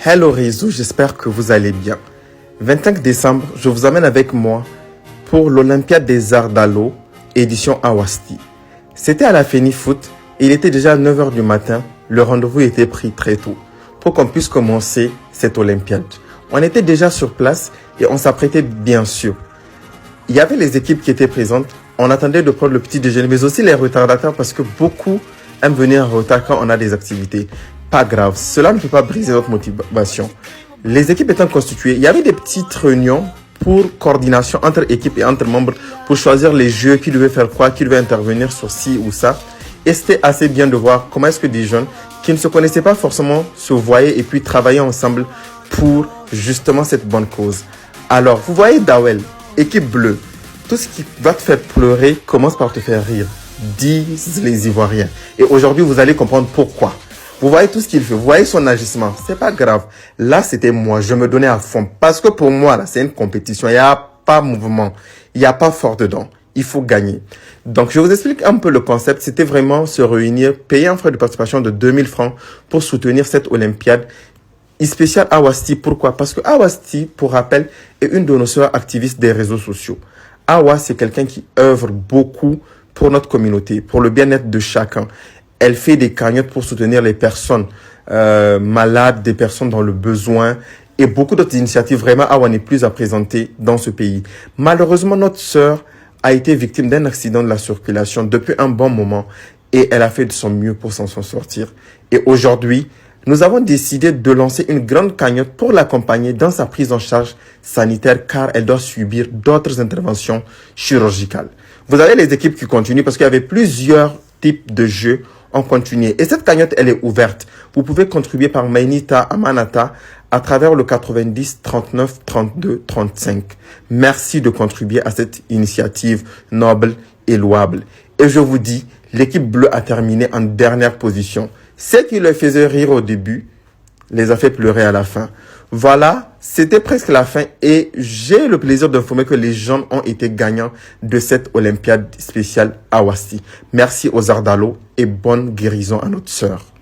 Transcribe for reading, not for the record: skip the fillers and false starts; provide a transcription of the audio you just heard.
Hello réseau, j'espère que vous allez bien. 25 décembre, je vous amène avec moi pour l'Olympiade des Arts d'Alo, édition Awasti. C'était à la FENIFOOT, il était déjà 9h du matin, le rendez-vous était pris très tôt pour qu'on puisse commencer cette Olympiade. On était déjà sur place et on s'apprêtait bien sûr. Il y avait les équipes qui étaient présentes, on attendait de prendre le petit déjeuner, mais aussi les retardataires parce que beaucoup aiment venir en retard quand on a des activités. Pas grave, cela ne peut pas briser notre motivation. Les équipes étant constituées, il y avait des petites réunions pour coordination entre équipes et entre membres pour choisir les jeux, qui devaient faire quoi, qui devait intervenir sur ci ou ça. Et c'était assez bien de voir comment est-ce que des jeunes qui ne se connaissaient pas forcément se voyaient et puis travaillaient ensemble pour justement cette bonne cause. Alors, vous voyez Dawel, équipe bleue, tout ce qui va te faire pleurer commence par te faire rire, disent les Ivoiriens. Et aujourd'hui, vous allez comprendre pourquoi. Vous voyez tout ce qu'il fait, vous voyez son agissement, c'est pas grave. Là, c'était moi, je me donnais à fond. Parce que pour moi, là, c'est une compétition, il n'y a pas mouvement, il n'y a pas fort dedans. Il faut gagner. Donc, je vous explique un peu le concept. C'était vraiment se réunir, payer un frais de participation de 2000 francs pour soutenir cette Olympiade spéciale Awasti. Pourquoi? Parce que Awasti, pour rappel, est une de nos sœurs activistes des réseaux sociaux. Awa, c'est quelqu'un qui œuvre beaucoup pour notre communauté, pour le bien-être de chacun. Elle fait des cagnottes pour soutenir les personnes malades, des personnes dans le besoin et beaucoup d'autres initiatives. Vraiment, Awa n'est plus à présenter dans ce pays. Malheureusement, notre sœur a été victime d'un accident de la circulation depuis un bon moment et elle a fait de son mieux pour s'en sortir. Et aujourd'hui, nous avons décidé de lancer une grande cagnotte pour l'accompagner dans sa prise en charge sanitaire car elle doit subir d'autres interventions chirurgicales. Vous avez les équipes qui continuent parce qu'il y avait plusieurs types de jeux en continuer. Et cette cagnotte, elle est ouverte. Vous pouvez contribuer par Mainita Amanata à travers le 90 39 32 35. Merci de contribuer à cette initiative noble et louable. Et je vous dis, l'équipe bleue a terminé en dernière position. Ce qui les faisait rire au début les a fait pleurer à la fin. Voilà, c'était presque la fin et j'ai le plaisir d'informer que les gens ont été gagnants de cette Olympiade spéciale Awasti. Merci aux Arts d'Alo et bonne guérison à notre sœur.